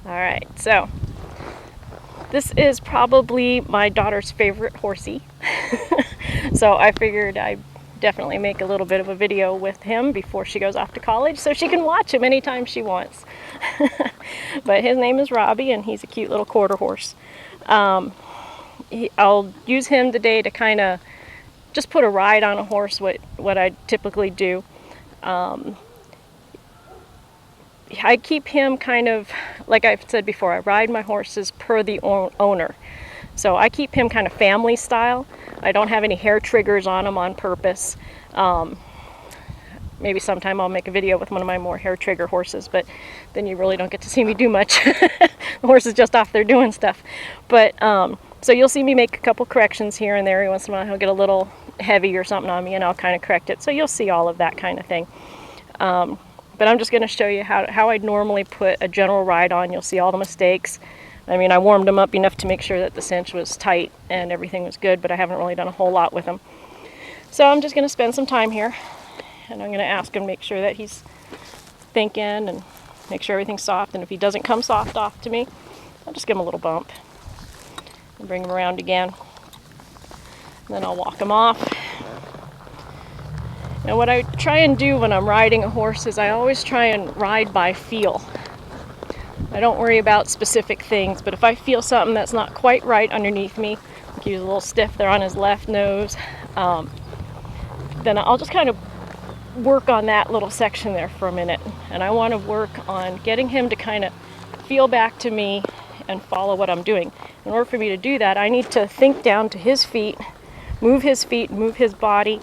All right, so this is probably my daughter's favorite horsey. So I figured I'd definitely make a little bit of a video with him before she goes off to college so she can watch him anytime she wants. But his name is Robbie, and he's a cute little quarter horse. I'll use him today to kind of just put a ride on a horse, what I typically do. I keep him kind of, like I've said before, I ride my horses per the owner. So I keep him kind of family style. I don't have any hair triggers on him on purpose. Maybe sometime I'll make a video with one of my more hair trigger horses, but then you really don't get to see me do much. The horse is just off there doing stuff. But so you'll see me make a couple corrections here and there. Every once in a while he'll get a little heavy or something on me, and I'll kind of correct it. So you'll see all of that kind of thing. But I'm just going to show you how I'd normally put a general ride on. You'll see all the mistakes. I mean, I warmed him up enough to make sure that the cinch was tight and everything was good, but I haven't really done a whole lot with him. So I'm just going to spend some time here, and I'm going to ask him to make sure that he's thinking and make sure everything's soft. And if he doesn't come soft off to me, I'll just give him a little bump and bring him around again. And then I'll walk him off. Now what I try and do when I'm riding a horse is I always try and ride by feel. I don't worry about specific things, but if I feel something that's not quite right underneath me, like he was a little stiff there on his left nose, then I'll just kind of work on that little section there for a minute. And I want to work on getting him to kind of feel back to me and follow what I'm doing. In order for me to do that, I need to think down to his feet, move his body,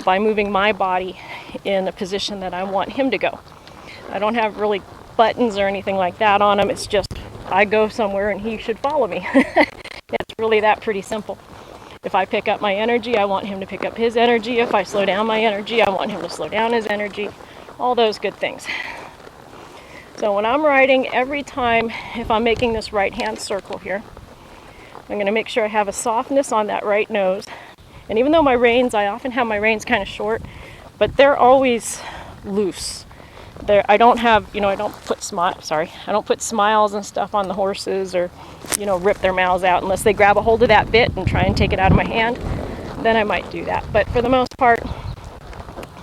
by moving my body in a position that I want him to go. I don't have really buttons or anything like that on him. It's just I go somewhere and he should follow me. It's really that pretty simple. If I pick up my energy, I want him to pick up his energy. If I slow down my energy, I want him to slow down his energy. All those good things. So when I'm riding, every time, if I'm making this right hand circle here, I'm going to make sure I have a softness on that right nose. And even though my reins, I often have my reins kind of short, but they're always loose. I don't have, I don't put smiles and stuff on the horses, or, rip their mouths out unless they grab a hold of that bit and try and take it out of my hand. Then I might do that. But for the most part,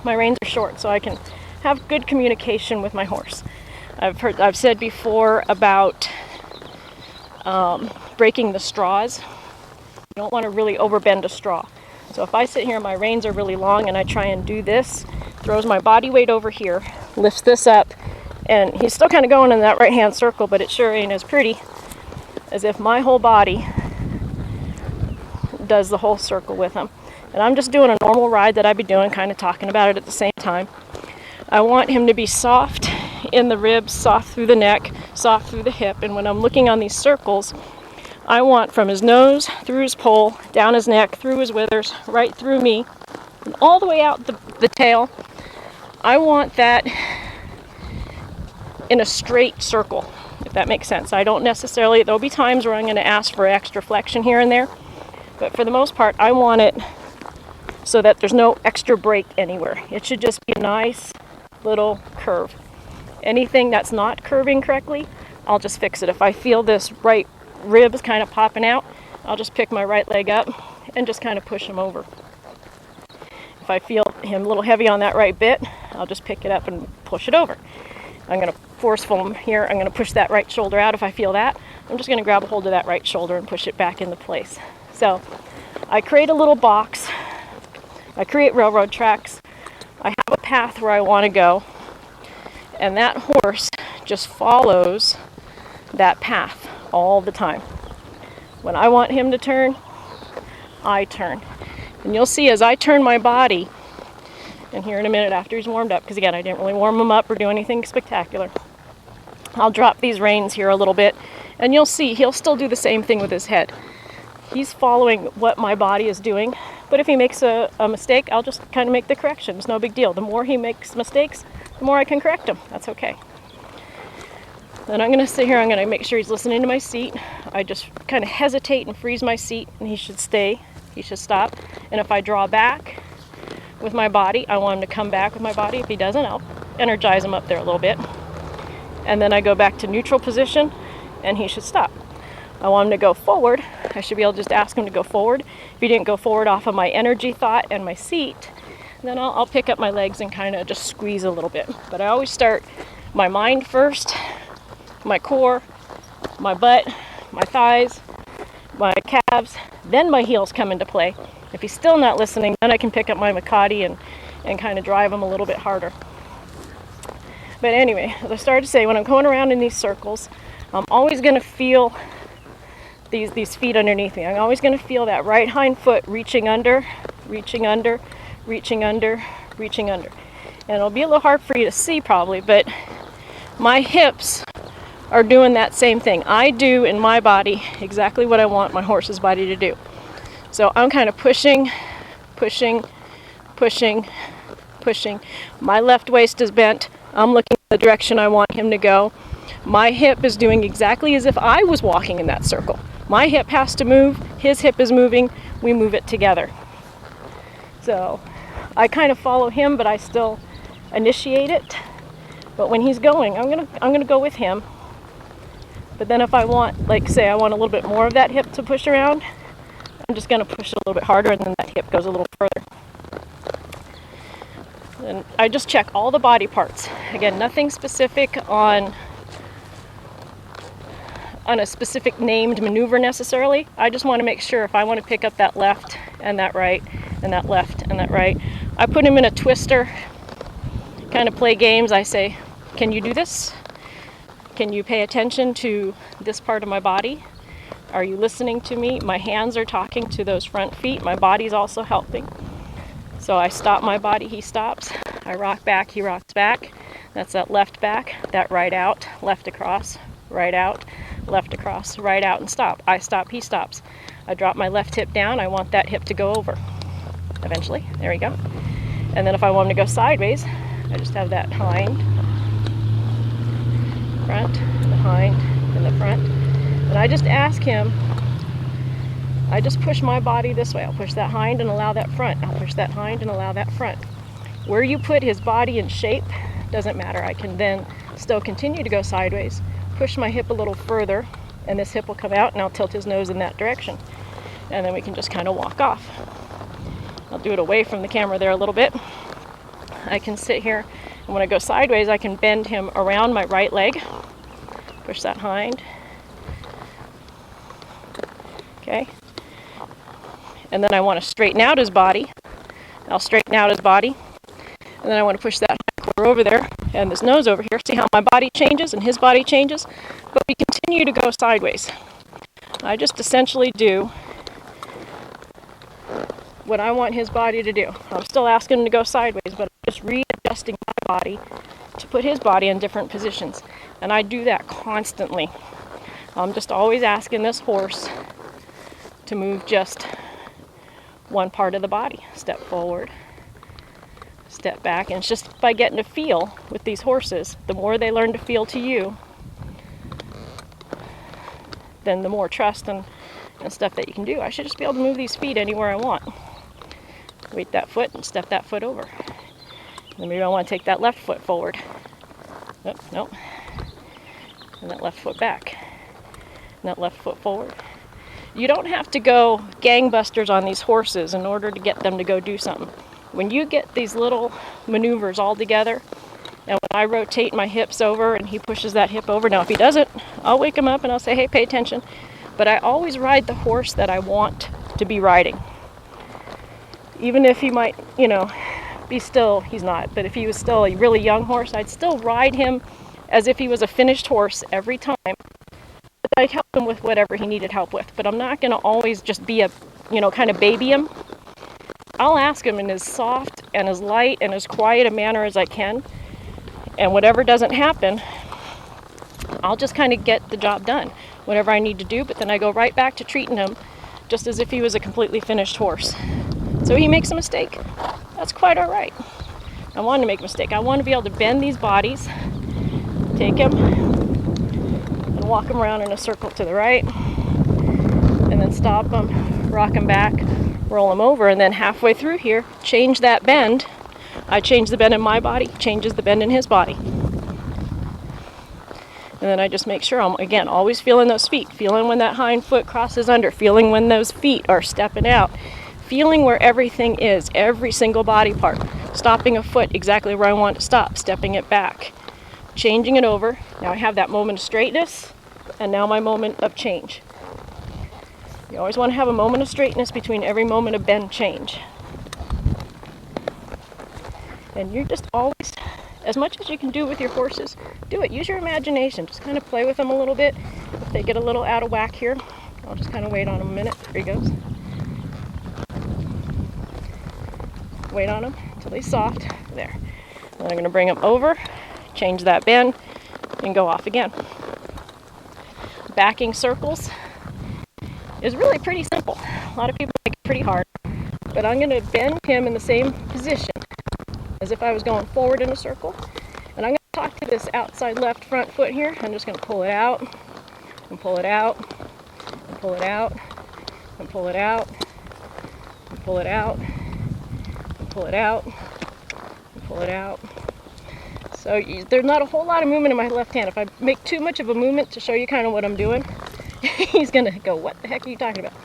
my reins are short, so I can have good communication with my horse. I've said before about breaking the straws. You don't want to really overbend a straw. So if I sit here and my reins are really long and I try and do this, throws my body weight over here, lifts this up, and he's still kind of going in that right hand circle, but it sure ain't as pretty as if my whole body does the whole circle with him. And I'm just doing a normal ride that I'd be doing, kind of talking about it at the same time. I want him to be soft in the ribs, soft through the neck, soft through the hip, and when I'm looking on these circles, I want from his nose, through his poll, down his neck, through his withers, right through me, and all the way out the tail. I want that in a straight circle, if that makes sense. I don't necessarily, there'll be times where I'm going to ask for extra flexion here and there, but for the most part, I want it so that there's no extra break anywhere. It should just be a nice little curve. Anything that's not curving correctly, I'll just fix it. If I feel this right ribs kind of popping out, I'll just pick my right leg up and just kind of push him over. If I feel him a little heavy on that right bit, I'll just pick it up and push it over. I'm going to forceful him here. I'm going to push that right shoulder out. If I feel that, I'm just going to grab a hold of that right shoulder and push it back into place. So I create a little box. I create railroad tracks. I have a path where I want to go, and that horse just follows that path all the time. When I want him to turn, I turn. And you'll see as I turn my body, and here in a minute after he's warmed up, because again, I didn't really warm him up or do anything spectacular, I'll drop these reins here a little bit, and you'll see he'll still do the same thing with his head. He's following what my body is doing, but if he makes a mistake, I'll just kind of make the correction. It's no big deal. The more he makes mistakes, the more I can correct him. That's okay. Then I'm going to sit here, I'm going to make sure he's listening to my seat. I just kind of hesitate and freeze my seat, and he should stay, he should stop. And if I draw back with my body, I want him to come back with my body. If he doesn't, I'll energize him up there a little bit. And then I go back to neutral position, and he should stop. I want him to go forward. I should be able to just ask him to go forward. If he didn't go forward off of my energy thought and my seat, then I'll pick up my legs and kind of just squeeze a little bit. But I always start my mind first, my core, my butt, my thighs, my calves, then my heels come into play. If he's still not listening, then I can pick up my Makati and kind of drive him a little bit harder. But anyway, as I started to say, when I'm going around in these circles, I'm always going to feel these feet underneath me. I'm always going to feel that right hind foot reaching under, reaching under, reaching under, reaching under. And it'll be a little hard for you to see probably, but my hips are doing that same thing. I do in my body exactly what I want my horse's body to do. So I'm kind of pushing, pushing, pushing, pushing. My left waist is bent. I'm looking in the direction I want him to go. My hip is doing exactly as if I was walking in that circle. My hip has to move, his hip is moving, we move it together. So I kind of follow him, but I still initiate it. But when he's going, I'm gonna go with him. But then if I want, like say I want a little bit more of that hip to push around, I'm just gonna push it a little bit harder, and then that hip goes a little further. And I just check all the body parts. Again, nothing specific on a specific named maneuver necessarily. I just want to make sure if I want to pick up that left and that right and that left and that right, I put him in a twister, kind of play games. I say, can you do this? Can you pay attention to this part of my body? Are you listening to me? My hands are talking to those front feet. My body's also helping. So I stop my body, he stops. I rock back, he rocks back. That's that left back, that right out, left across, right out, left across, right out, and stop. I stop, he stops. I drop my left hip down. I want that hip to go over. Eventually, there we go. And then if I want him to go sideways, I just have that hind, front, and the hind, and the front. And I just ask him, I just push my body this way. I'll push that hind and allow that front. I'll push that hind and allow that front. Where you put his body in shape doesn't matter. I can then still continue to go sideways, push my hip a little further, and this hip will come out, and I'll tilt his nose in that direction. And then we can just kind of walk off. I'll do it away from the camera there a little bit. I can sit here, and when I go sideways, I can bend him around my right leg. Push that hind. Okay. And then I want to straighten out his body. I'll straighten out his body. And then I want to push that hind quarter over there and this nose over here. See how my body changes and his body changes? But we continue to go sideways. I just essentially do what I want his body to do. I'm still asking him to go sideways, but I'm just readjusting my body to put his body in different positions. And I do that constantly. I'm just always asking this horse to move just one part of the body. Step forward, step back, and it's just by getting to feel with these horses. The more they learn to feel to you, then the more trust and stuff that you can do. I should just be able to move these feet anywhere I want. Weight that foot and step that foot over. And maybe I want to take that left foot forward. Nope. And that left foot back. And that left foot forward. You don't have to go gangbusters on these horses in order to get them to go do something. When you get these little maneuvers all together, and when I rotate my hips over and he pushes that hip over, now if he doesn't, I'll wake him up and I'll say, hey, pay attention. But I always ride the horse that I want to be riding. Even if he might, be still, he's not, but if he was still a really young horse, I'd still ride him as if he was a finished horse every time. I help him with whatever he needed help with, but I'm not going to always just be kind of baby him. I'll ask him in as soft and as light and as quiet a manner as I can, and whatever doesn't happen, I'll just kind of get the job done, whatever I need to do, but then I go right back to treating him just as if he was a completely finished horse. So he makes a mistake. That's quite all right. I want to make a mistake. I want to be able to bend these bodies, take him, and walk him around in a circle to the right, and then stop him, rock him back, roll him over, and then halfway through here, change that bend. I change the bend in my body, changes the bend in his body. And then I just make sure I'm, again, always feeling those feet, feeling when that hind foot crosses under, feeling when those feet are stepping out, feeling where everything is, every single body part, stopping a foot exactly where I want to stop, stepping it back, changing it over. Now I have that moment of straightness, and now my moment of change. You always want to have a moment of straightness between every moment of bend change. And you're just always, as much as you can do with your horses, do it. Use your imagination. Just kind of play with them a little bit. If they get a little out of whack here, I'll just kind of wait on them a minute. There he goes. Wait on them until he's soft. There. Then I'm going to bring him over, change that bend, and go off again. Backing circles is really pretty simple. A lot of people make it pretty hard. But I'm going to bend him in the same position as if I was going forward in a circle. And I'm going to talk to this outside left front foot here. I'm just going to pull it out, and pull it out, and pull it out, and pull it out, and pull it out, and pull it out, and pull it out. So there's not a whole lot of movement in my left hand. If I make too much of a movement to show you kind of what I'm doing, he's going to go, what the heck are you talking about?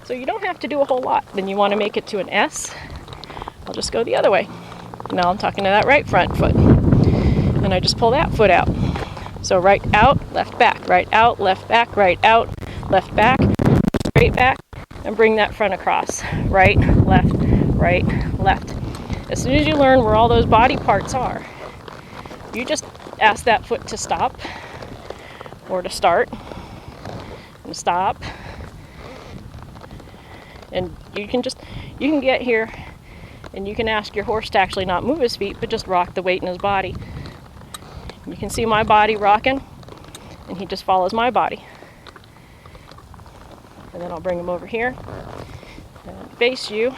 So you don't have to do a whole lot. Then you want to make it to an S. I'll just go the other way. Now I'm talking to that right front foot. And I just pull that foot out. So right out, left back, right out, left back, right out, left back, straight back, and bring that front across. Right, left, left. As soon as you learn where all those body parts are, you just ask that foot to stop, or to start, and stop. And you can get here, and you can ask your horse to actually not move his feet, but just rock the weight in his body. You can see my body rocking, and he just follows my body. And then I'll bring him over here and face you,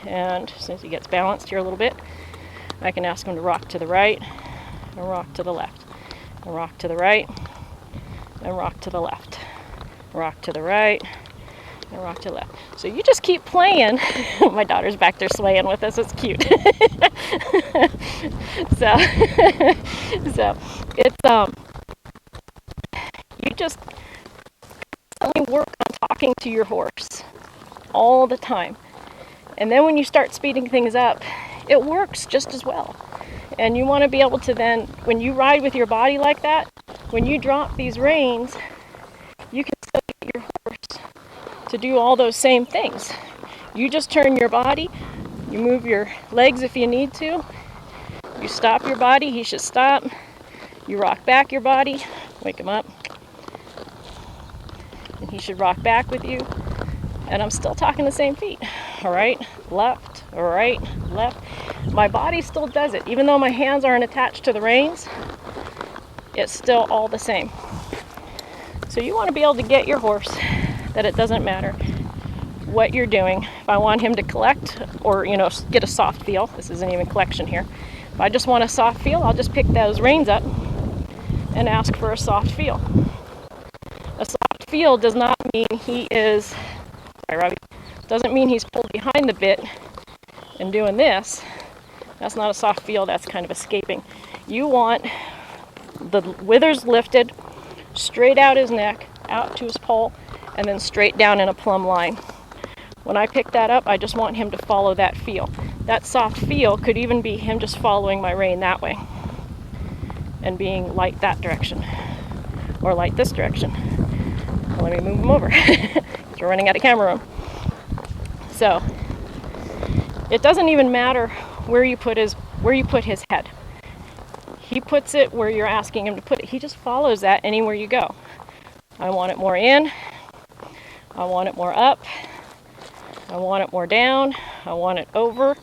and since he gets balanced here a little bit, I can ask him to rock to the right, and rock to the left, and rock to the right, and rock to the left, rock to the right, and rock to the left. So you just keep playing. My daughter's back there swaying with us. It's cute. so it's you just constantly work on talking to your horse all the time, and then when you start speeding things up, it works just as well. And you want to be able to then, when you ride with your body like that, when you drop these reins, you can still get your horse to do all those same things. You just turn your body, you move your legs if you need to, you stop your body, he should stop, you rock back your body, wake him up, and he should rock back with you, and I'm still talking the same feet. All right, left, right, left. My body still does it. Even though my hands aren't attached to the reins, it's still all the same. So you want to be able to get your horse that it doesn't matter what you're doing. If I want him to collect or, get a soft feel, this isn't even collection here. If I just want a soft feel, I'll just pick those reins up and ask for a soft feel. A soft feel does not mean he is, sorry Robbie, doesn't mean he's pulled behind the bit and doing this. That's not a soft feel, that's kind of escaping. You want the withers lifted, straight out his neck, out to his pole, and then straight down in a plumb line. When I pick that up, I just want him to follow that feel. That soft feel could even be him just following my rein that way and being light that direction or light this direction. Well, let me move him over. We're running out of camera room. So it doesn't even matter where you put his head. He puts it where you're asking him to put it. He just follows that anywhere you go. I want it more in. I want it more up. I want it more down. I want it over.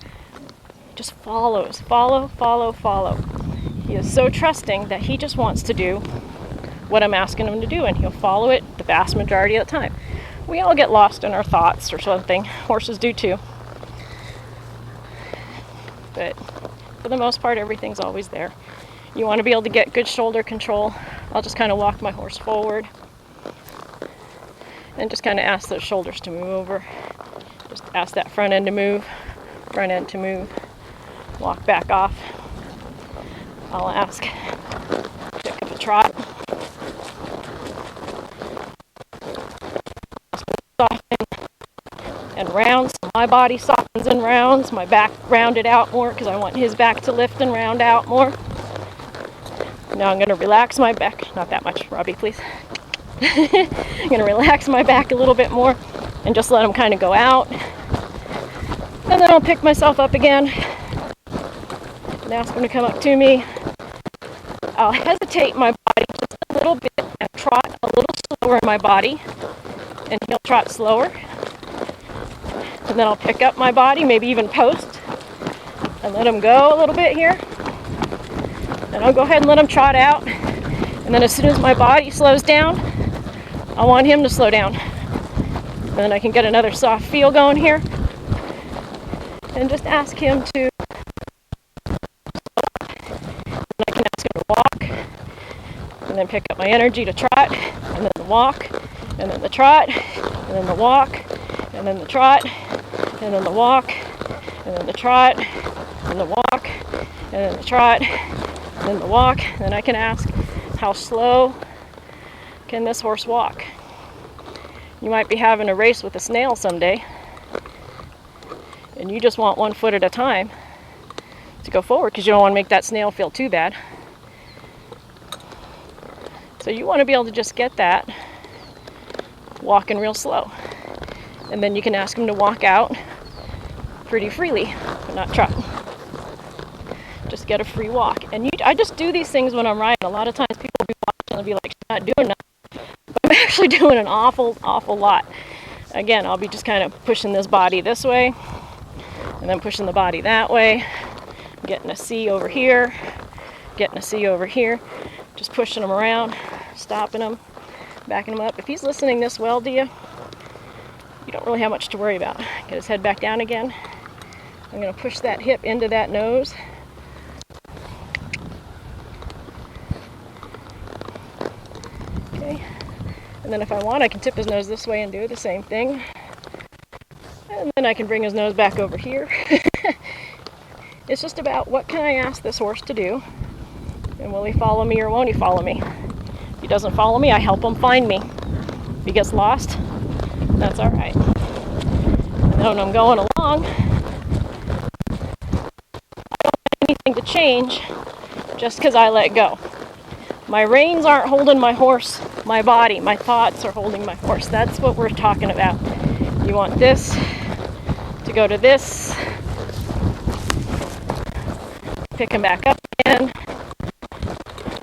Just follows. Follow, follow, follow. He is so trusting that he just wants to do what I'm asking him to do, and he'll follow it the vast majority of the time. We all get lost in our thoughts or something. Horses do too. But for the most part, everything's always there. You want to be able to get good shoulder control. I'll just kind of walk my horse forward and just kind of ask those shoulders to move over. Just ask that front end to move, front end to move. Walk back off. I'll ask, pick up a trot, rounds. So my body softens and rounds, my back rounded out more because I want his back to lift and round out more. Now I'm going to relax my back, not that much, Robbie, please. I'm going to relax my back a little bit more and just let him kind of go out. And then I'll pick myself up again and ask him to come up to me. I'll hesitate my body just a little bit and trot a little slower in my body, and he'll trot slower. And then I'll pick up my body, maybe even post, and let him go a little bit here. Then I'll go ahead and let him trot out. And then as soon as my body slows down, I want him to slow down. And then I can get another soft feel going here. And just ask him to, and I can ask him to walk, and then pick up my energy to trot, and then the walk, and then the trot, and then the walk, and then the trot, and then the walk, and then the trot, and the walk, and then the trot, and then the walk. And then I can ask, how slow can this horse walk? You might be having a race with a snail someday, and you just want 1 foot at a time to go forward because you don't want to make that snail feel too bad. So you want to be able to just get that walking real slow. And then you can ask him to walk out pretty freely, but not trot. Just get a free walk. And I just do these things when I'm riding. A lot of times people will be watching and be like, she's not doing nothing. But I'm actually doing an awful lot. Again, I'll be just kind of pushing this body this way, and then pushing the body that way, getting a C over here, getting a C over here, just pushing him around, stopping him, backing him up. If he's listening this well to you, you don't really have much to worry about. Get his head back down again. I'm going to push that hip into that nose. Okay. And then if I want, I can tip his nose this way and do the same thing. And then I can bring his nose back over here. It's just about what can I ask this horse to do, and will he follow me or won't he follow me? If he doesn't follow me, I help him find me. If he gets lost, that's all right. And then when I'm going along, I don't want anything to change just because I let go. My reins aren't holding my horse, my body, my thoughts are holding my horse. That's what we're talking about. You want this to go to this, pick him back up again.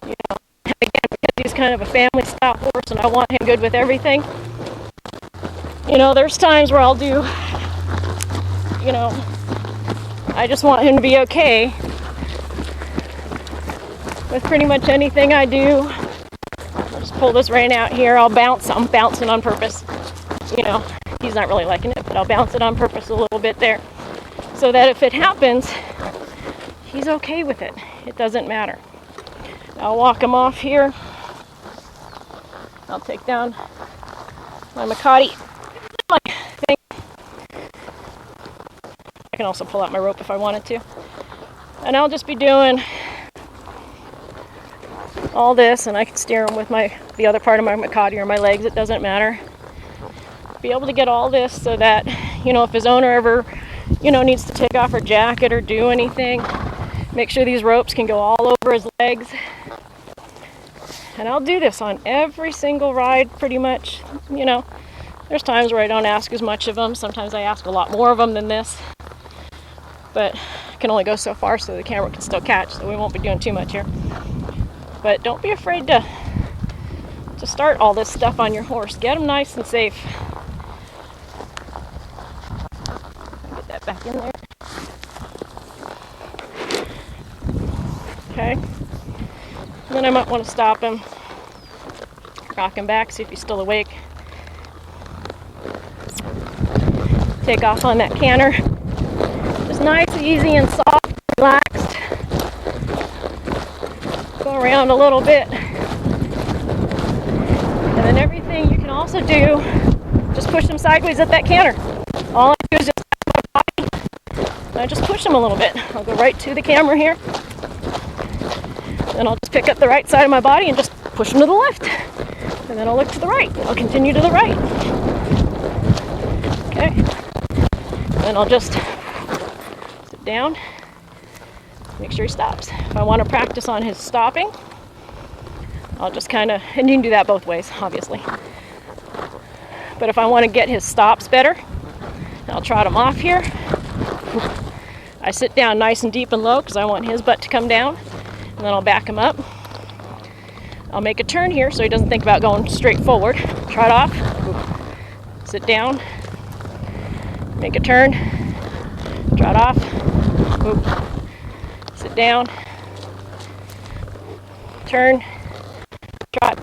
You know, again, because he's kind of a family style horse and I want him good with everything. You know, there's times where I'll do, you know, I just want him to be okay with pretty much anything I do. I'll just pull this rein out here. I'll bounce. I'm bouncing on purpose. You know, he's not really liking it, but I'll bounce it on purpose a little bit there so that if it happens, he's okay with it. It doesn't matter. I'll walk him off here. I'll take down my Makati. My thing. I can also pull out my rope if I wanted to. And I'll just be doing all this, and I can steer him with the other part of my Makati or my legs. It doesn't matter. Be able to get all this so that, you know, if his owner ever, you know, needs to take off her jacket or do anything, make sure these ropes can go all over his legs. And I'll do this on every single ride pretty much. You know, there's times where I don't ask as much of them. Sometimes I ask a lot more of them than this. But I can only go so far so the camera can still catch, so we won't be doing too much here. But don't be afraid to start all this stuff on your horse. Get him nice and safe. Get that back in there. Okay. And then I might want to stop him, rock him back, see if he's still awake. Take off on that canter. Just nice, easy, and soft, relaxed. Go around a little bit. And then everything you can also do, just push him sideways at that canter. All I do is just have my body, and I just push him a little bit. I'll go right to the camera here. Then I'll just pick up the right side of my body and just push him to the left. And then I'll look to the right. I'll continue to the right. Okay. then I'll just sit down, make sure he stops. If I want to practice on his stopping, I'll just kind of, and you can do that both ways, obviously. But if I want to get his stops better, I'll trot him off here. I sit down nice and deep and low because I want his butt to come down, and then I'll back him up. I'll make a turn here so he doesn't think about going straight forward. Trot off, sit down, make a turn, trot off, sit down, turn, trot.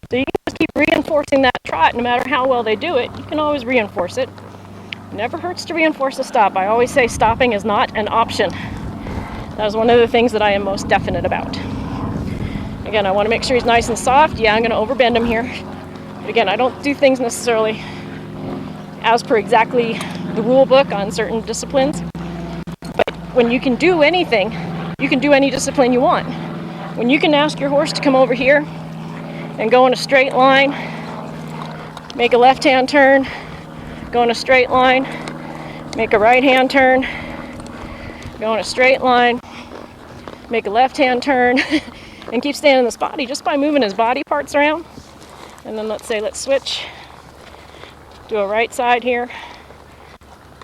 So you can just keep reinforcing that trot no matter how well they do it. You can always reinforce it. It never hurts to reinforce a stop. I always say stopping is not an option. That is one of the things that I am most definite about. Again, I want to make sure he's nice and soft. Yeah, I'm going to overbend him here. But again, I don't do things necessarily as per exactly the rule book on certain disciplines. But when you can do anything, you can do any discipline you want. When you can ask your horse to come over here and go in a straight line, make a left-hand turn, go in a straight line, make a right-hand turn, go in a straight line, make a left-hand turn, and keep staying in this body just by moving his body parts around. And then let's switch, do a right side here,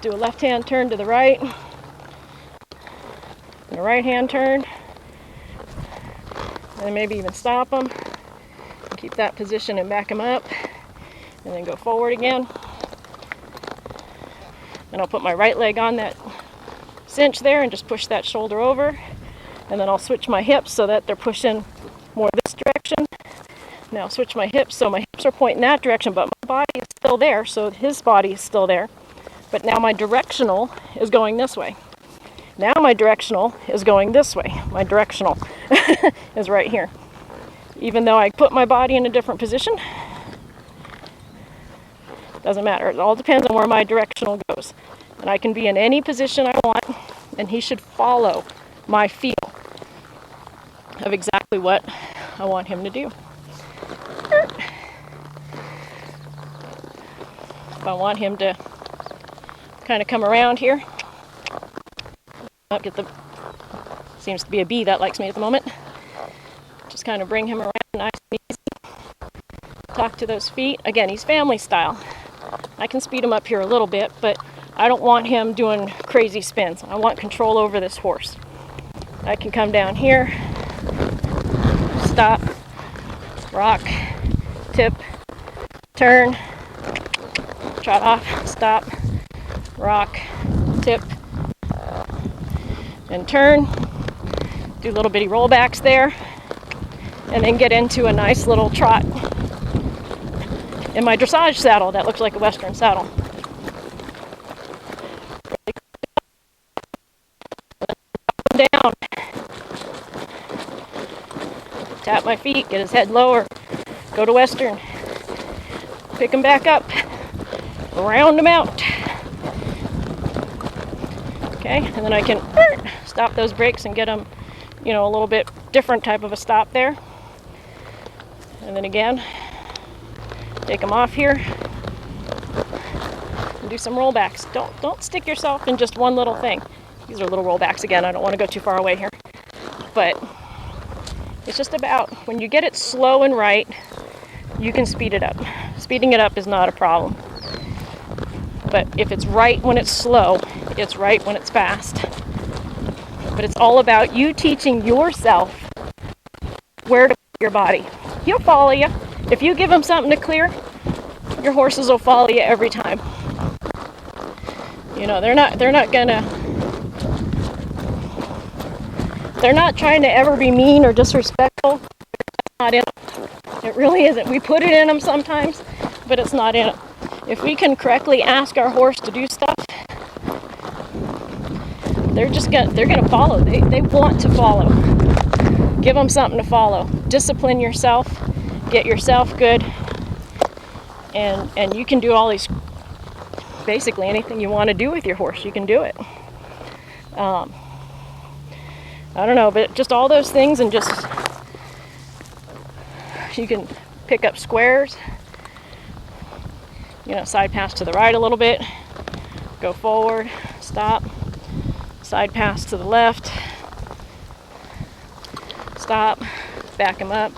do a left-hand turn to the right, and a right-hand turn, and then maybe even stop him. Keep that position and back him up, and then go forward again. And I'll put my right leg on that cinch there and just push that shoulder over, and then I'll switch my hips so that they're pushing more this direction. Now I'll switch my hips so my hips are pointing that direction, but my body is still there, so his body is still there. But now my directional is going this way. Now my directional is going this way. My directional is right here. Even though I put my body in a different position, doesn't matter. It all depends on where my directional goes. And I can be in any position I want, and he should follow my feel of exactly what I want him to do. If I want him to kind of come around here, seems to be a bee that likes me at the moment. Just kind of bring him around nice and easy. Talk to those feet. Again, he's family style. I can speed him up here a little bit, but I don't want him doing crazy spins. I want control over this horse. I can come down here, stop, rock, tip, turn, trot off, stop, rock, tip, and turn. Do little bitty rollbacks there, and then get into a nice little trot in my dressage saddle that looks like a Western saddle. Down, tap my feet, get his head lower, go to Western, pick him back up, round him out. Okay, and then I can stop those brakes and get him, a little bit different type of a stop there. And then again, take them off here and do some rollbacks. Don't stick yourself in just one little thing. These are little rollbacks again. I don't want to go too far away here. But it's just about when you get it slow and right, you can speed it up. Speeding it up is not a problem. But if it's right when it's slow, it's right when it's fast. But it's all about you teaching yourself where to put your body. He'll follow you. If you give him something to clear, your horses will follow you every time. They're not trying to ever be mean or disrespectful. It's not in them. It really isn't. We put it in them sometimes, but it's not in them. If we can correctly ask our horse to do stuff, they're gonna follow. They want to follow. Give them something to follow. Discipline yourself. Get yourself good. And you can do all these, basically anything you want to do with your horse, you can do it. I don't know, but just all those things, and just you can pick up squares. side pass to the right a little bit, go forward, stop, side pass to the left, stop, back him up.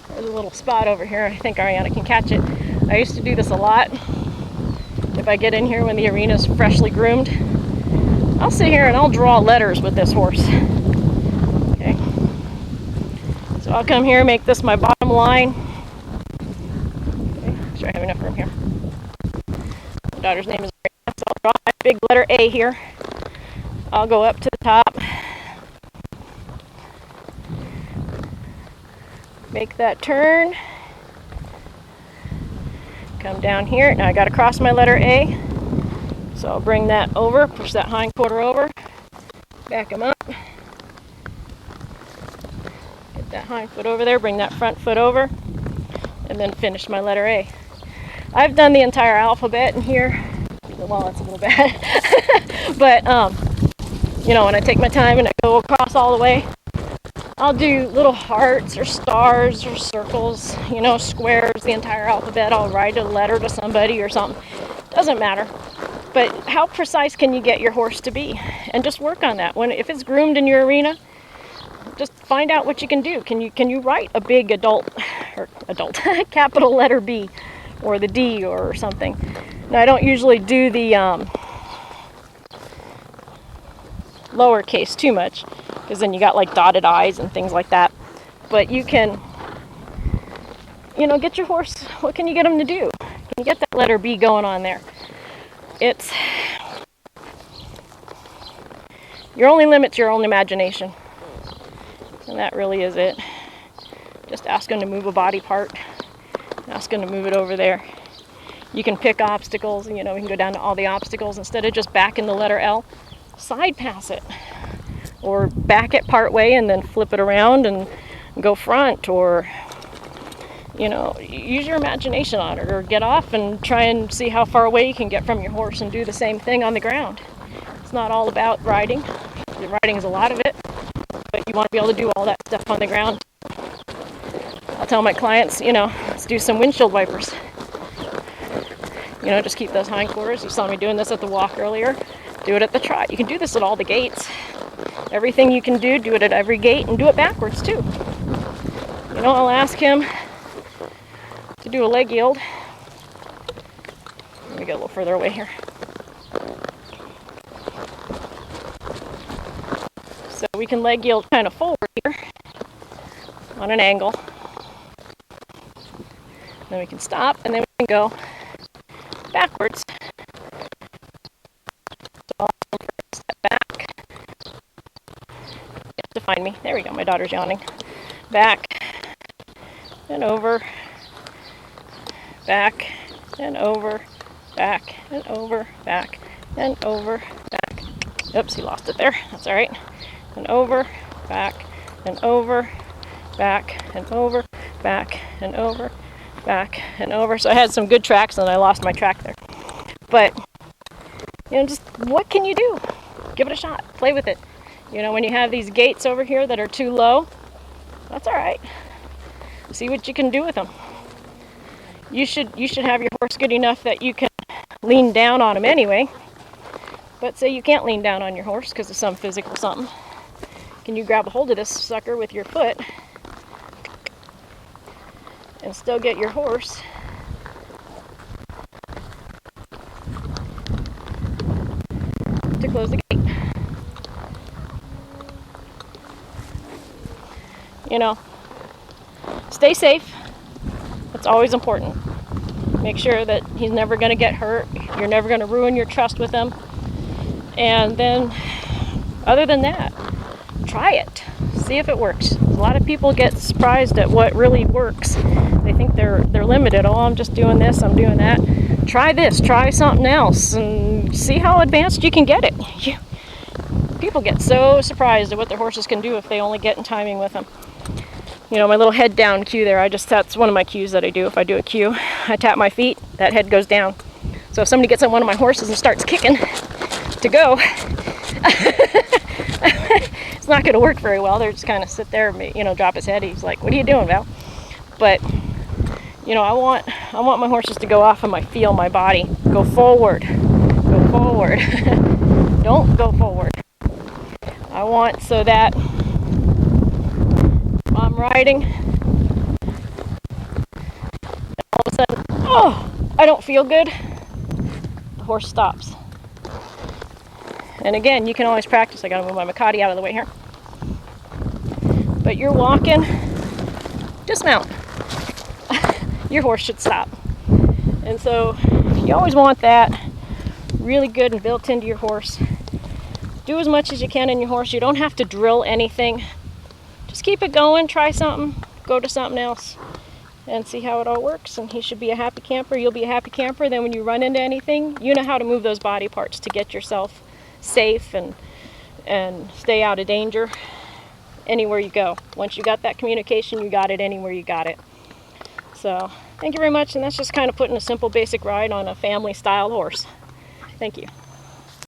There's a little spot over here. I think Ariana can catch it. I used to do this a lot. If I get in here when the arena's freshly groomed, I'll sit here and I'll draw letters with this horse. Okay. So I'll come here, make this my bottom line. Okay, make sure I have enough room here. My daughter's name is Ariana, so I'll draw my big letter A here. I'll go up to the top. Make that turn. Come down here. Now I got to cross my letter A. So I'll bring that over, push that hind quarter over, back him up. Get that hind foot over there, bring that front foot over, and then finish my letter A. I've done the entire alphabet in here. Well, it's a little bad. But, when I take my time and I go across all the way, I'll do little hearts or stars or circles, squares, the entire alphabet. I'll write a letter to somebody or something. Doesn't matter. But how precise can you get your horse to be? And just work on that. If it's groomed in your arena, just find out what you can do. Can you write a big adult capital letter B or the D or something? Now I don't usually do the lowercase too much, because then you got like dotted I's and things like that. But you can, get your horse, what can you get him to do? Can you get that letter B going on there? Your only limit's your own imagination. And that really is it. Just ask him to move a body part. Ask him to move it over there. You can pick obstacles, we can go down to all the obstacles. Instead of just backing the letter L, side pass it. Or back it part way and then flip it around and go front, or use your imagination on it, or get off and try and see how far away you can get from your horse and do the same thing on the ground. It's not all about riding. The riding is a lot of it, but you want to be able to do all that stuff on the ground. I'll tell my clients, let's do some windshield wipers. Just keep those hindquarters. You saw me doing this at the walk earlier. Do it at the trot. You can do this at all the gates. Everything you can do it at every gate, and do it backwards too. I'll ask him to do a leg yield. Let me get a little further away here. So we can leg yield kind of forward here on an angle. Then we can stop, and then we can go backwards. So I'll step back. You have to find me. There we go. My daughter's yawning. Back and over. Back and over. Back and over. Back and over. Back. Oops, he lost it there. That's all right. And over. Back and over. Back and over. Back and over. Back and over. So I had some good tracks and I lost my track there. But, just what can you do? Give it a shot. Play with it. When you have these gates over here that are too low, that's all right. See what you can do with them. You should have your horse good enough that you can lean down on him anyway. But say you can't lean down on your horse because of some physical something. Can you grab a hold of this sucker with your foot and still get your horse to close the gate? Stay safe. That's always important. Make sure that he's never going to get hurt. You're never going to ruin your trust with him. And then, other than that, try it. See if it works. A lot of people get surprised at what really works. They think they're limited. Oh, I'm just doing this, I'm doing that. Try this, try something else, and see how advanced you can get it. People get so surprised at what their horses can do if they only get in timing with them. My little head down cue there, that's one of my cues that I do. If I do a cue, I tap my feet, that head goes down. So if somebody gets on one of my horses and starts kicking to go, it's not going to work very well. They're just kind of sit there, drop his head. He's like, what are you doing, Val? But, You know, I want my horses to go off of my feel, my body. Go forward. Go forward. Don't go forward. I want so that while I'm riding, all of a sudden, oh, I don't feel good. The horse stops. And again, you can always practice. I gotta move my Makati out of the way here. But you're walking, dismount. Your horse should stop. And so you always want that really good and built into your horse. Do as much as you can in your horse. You don't have to drill anything. Just keep it going, try something, go to something else, and see how it all works. And he should be a happy camper. You'll be a happy camper. Then when you run into anything, you know how to move those body parts to get yourself safe and stay out of danger anywhere you go. Once you got that communication, you got it anywhere you got it. So thank you very much, and that's just kind of putting a simple basic ride on a family style horse. Thank you.